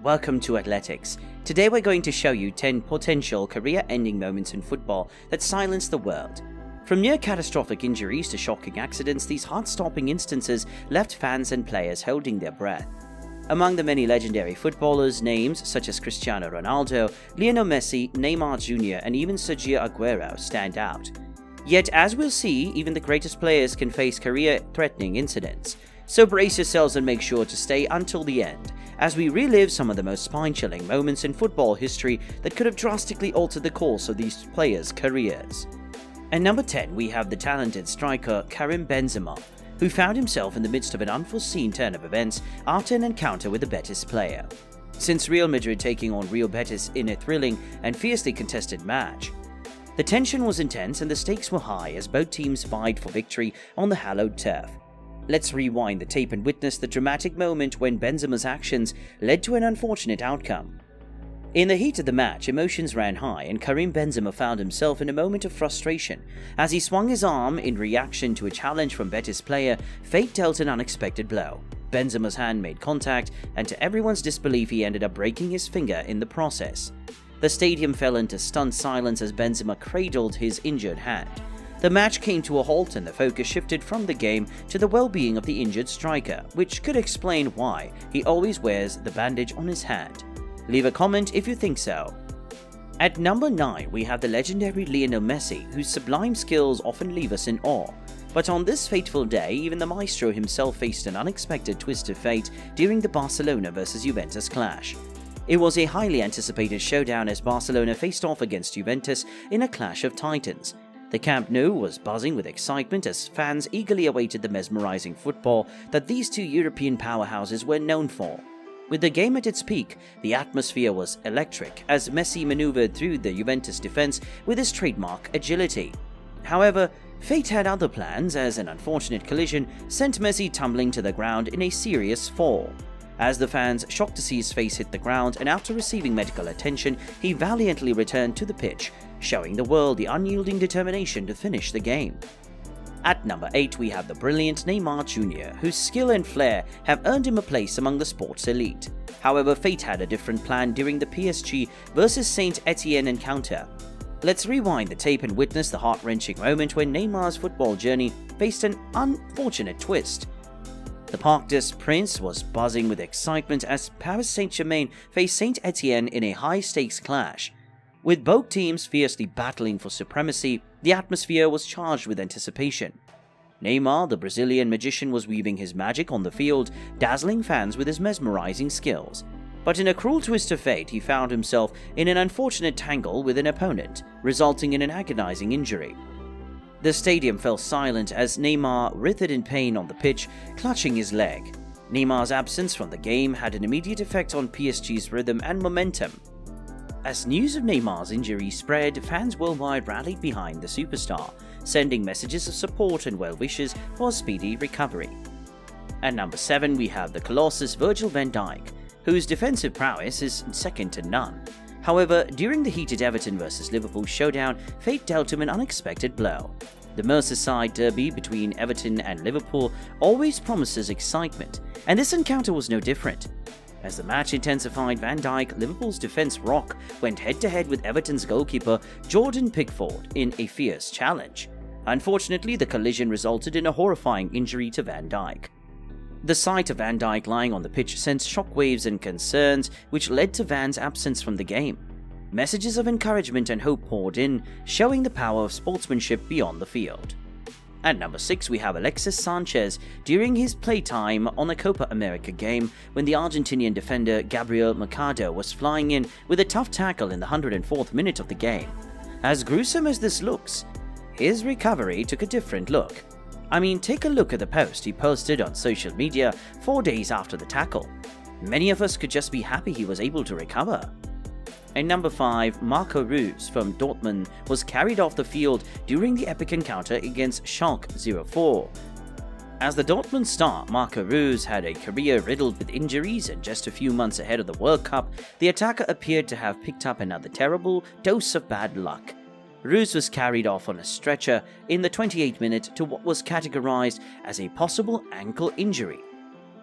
welcome to Athletixx. Today we're going to show you 10 potential career-ending moments in football that silence the world. From near catastrophic injuries to shocking accidents, these heart-stopping instances left fans and players holding their breath. Among the many legendary footballers, names such as Cristiano Ronaldo, Lionel Messi, Neymar Jr. and even Sergio Aguero stand out. Yet, as we'll see, even the greatest players can face career-threatening incidents. So brace yourselves and make sure to stay until the end, as we relive some of the most spine-chilling moments in football history that could have drastically altered the course of these players' careers. At number 10, we have the talented striker Karim Benzema, who found himself in the midst of an unforeseen turn of events after an encounter with a Betis player. Since Real Madrid taking on Real Betis in a thrilling and fiercely contested match, the tension was intense and the stakes were high as both teams vied for victory on the hallowed turf. Let's rewind the tape and witness the dramatic moment when Benzema's actions led to an unfortunate outcome. In the heat of the match, emotions ran high and Karim Benzema found himself in a moment of frustration. As he swung his arm in reaction to a challenge from Betis player, fate dealt an unexpected blow. Benzema's hand made contact, and to everyone's disbelief he ended up breaking his finger in the process. The stadium fell into stunned silence as Benzema cradled his injured hand. The match came to a halt and the focus shifted from the game to the well-being of the injured striker, which could explain why he always wears the bandage on his hand. Leave a comment if you think so. At number 9, we have the legendary Lionel Messi, whose sublime skills often leave us in awe. But on this fateful day, even the maestro himself faced an unexpected twist of fate during the Barcelona vs Juventus clash. It was a highly anticipated showdown as Barcelona faced off against Juventus in a clash of titans. The Camp Nou was buzzing with excitement as fans eagerly awaited the mesmerizing football that these two European powerhouses were known for. With the game at its peak, the atmosphere was electric as Messi maneuvered through the Juventus defense with his trademark agility. However, fate had other plans as an unfortunate collision sent Messi tumbling to the ground in a serious fall. As the fans shocked to see his face hit the ground, and after receiving medical attention, he valiantly returned to the pitch, showing the world the unyielding determination to finish the game. At number 8, we have the brilliant Neymar Jr., whose skill and flair have earned him a place among the sport's elite. However, fate had a different plan during the PSG vs Saint Etienne encounter. Let's rewind the tape and witness the heart-wrenching moment when Neymar's football journey faced an unfortunate twist. The Parc des Princes was buzzing with excitement as Paris Saint-Germain faced Saint Etienne in a high-stakes clash. With both teams fiercely battling for supremacy, the atmosphere was charged with anticipation. Neymar, the Brazilian magician, was weaving his magic on the field, dazzling fans with his mesmerizing skills. But in a cruel twist of fate, he found himself in an unfortunate tangle with an opponent, resulting in an agonizing injury. The stadium fell silent as Neymar writhed in pain on the pitch, clutching his leg. Neymar's absence from the game had an immediate effect on PSG's rhythm and momentum. As news of Neymar's injury spread, fans worldwide rallied behind the superstar, sending messages of support and well wishes for a speedy recovery. At number 7, we have the Colossus Virgil van Dijk, whose defensive prowess is second to none. However, during the heated Everton vs Liverpool showdown, fate dealt him an unexpected blow. The Merseyside derby between Everton and Liverpool always promises excitement, and this encounter was no different. As the match intensified, Van Dijk, Liverpool's defense rock, went head-to-head with Everton's goalkeeper Jordan Pickford in a fierce challenge. Unfortunately, the collision resulted in a horrifying injury to Van Dijk. The sight of Van Dijk lying on the pitch sent shockwaves and concerns, which led to Van's absence from the game. Messages of encouragement and hope poured in, showing the power of sportsmanship beyond the field. At number 6, we have Alexis Sanchez during his playtime on a Copa America game when the Argentinian defender Gabriel Mercado was flying in with a tough tackle in the 104th minute of the game. As gruesome as this looks, his recovery took a different look. I mean, take a look at the post he posted on social media 4 days after the tackle. Many of us could just be happy he was able to recover. At number 5, Marco Reus from Dortmund was carried off the field during the epic encounter against Schalke 04. As the Dortmund star, Marco Reus had a career riddled with injuries, and just a few months ahead of the World Cup, the attacker appeared to have picked up another terrible dose of bad luck. Reus was carried off on a stretcher in the 28th minute to what was categorized as a possible ankle injury.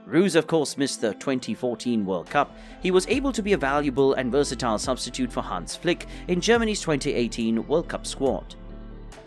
Roos of course missed the 2014 World Cup. He was able to be a valuable and versatile substitute for Hans Flick in Germany's 2018 World Cup squad.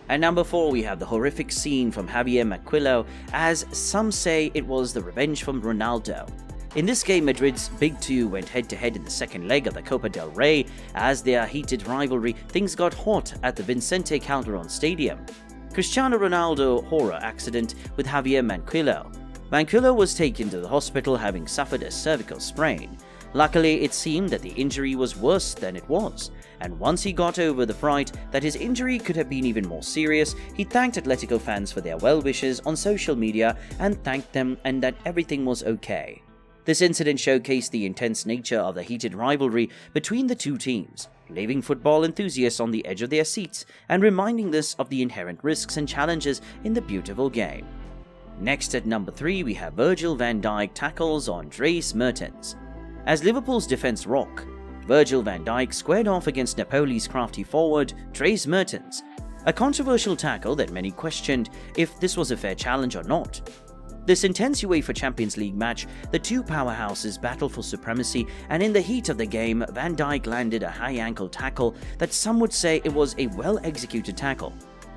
At number 4, we have the horrific scene from Javier Manquillo, as some say it was the revenge from Ronaldo. In this game, Madrid's big two went head-to-head in the second leg of the Copa del Rey. As their heated rivalry, things got hot at the Vicente Calderón Stadium. Cristiano Ronaldo horror accident with Javier Manquillo. Manquillo was taken to the hospital having suffered a cervical sprain. Luckily, it seemed that the injury was worse than it was, and once he got over the fright that his injury could have been even more serious, he thanked Atletico fans for their well wishes on social media and thanked them and that everything was okay. This incident showcased the intense nature of the heated rivalry between the two teams, leaving football enthusiasts on the edge of their seats and reminding us of the inherent risks and challenges in the beautiful game. Next at number 3, we have Virgil van Dijk tackles on Dries Mertens. As Liverpool's defense rock, Virgil van Dijk squared off against Napoli's crafty forward, Dries Mertens, a controversial tackle that many questioned if this was a fair challenge or not. This intense UEFA Champions League match, the two powerhouses battled for supremacy, and in the heat of the game, Van Dijk landed a high-ankle tackle that some would say it was a well-executed tackle.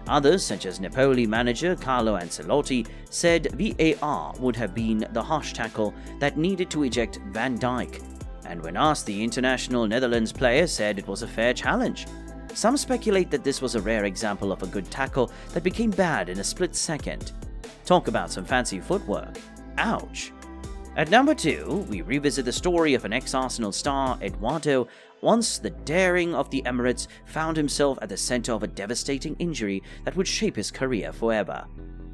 Others, such as Napoli manager Carlo Ancelotti, said VAR would have been the harsh tackle that needed to eject Van Dijk, and when asked, the international Netherlands player said it was a fair challenge. Some speculate that this was a rare example of a good tackle that became bad in a split second. Talk about some fancy footwork. Ouch. At number 2, we revisit the story of an ex-Arsenal star, Eduardo. Once the daring of the Emirates found himself at the center of a devastating injury that would shape his career forever.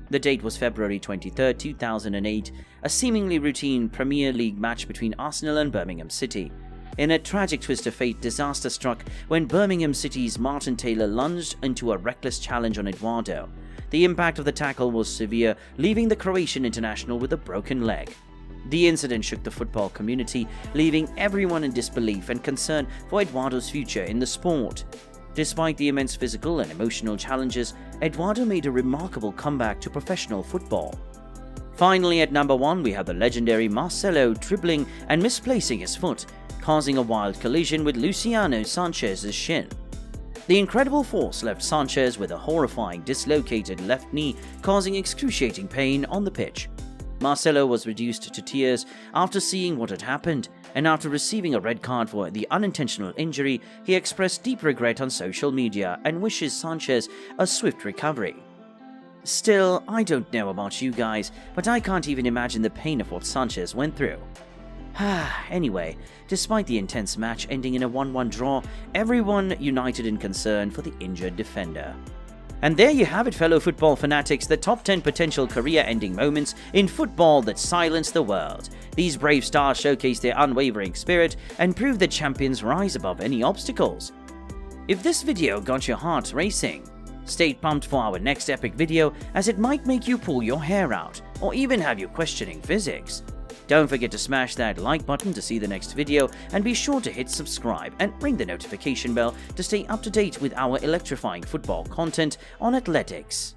The date was February 23, 2008, a seemingly routine Premier League match between Arsenal and Birmingham City. In a tragic twist of fate, disaster struck when Birmingham City's Martin Taylor lunged into a reckless challenge on Eduardo. The impact of the tackle was severe, leaving the Croatian international with a broken leg. The incident shook the football community, leaving everyone in disbelief and concern for Eduardo's future in the sport. Despite the immense physical and emotional challenges, Eduardo made a remarkable comeback to professional football. Finally, at number 1, we have the legendary Marcelo dribbling and misplacing his foot, causing a wild collision with Luciano Sanchez's shin. The incredible force left Sanchez with a horrifying dislocated left knee, causing excruciating pain on the pitch. Marcelo was reduced to tears after seeing what had happened, and after receiving a red card for the unintentional injury, he expressed deep regret on social media and wishes Sanchez a swift recovery. Still, I don't know about you guys, but I can't even imagine the pain of what Sanchez went through. Anyway, despite the intense match ending in a 1-1 draw, everyone united in concern for the injured defender. And there you have it, fellow football fanatics, the top 10 potential career-ending moments in football that silenced the world. These brave stars showcase their unwavering spirit and prove that champions rise above any obstacles. If this video got your heart racing, stay pumped for our next epic video, as it might make you pull your hair out, or even have you questioning physics. Don't forget to smash that like button to see the next video, and be sure to hit subscribe and ring the notification bell to stay up to date with our electrifying football content on Athletixx.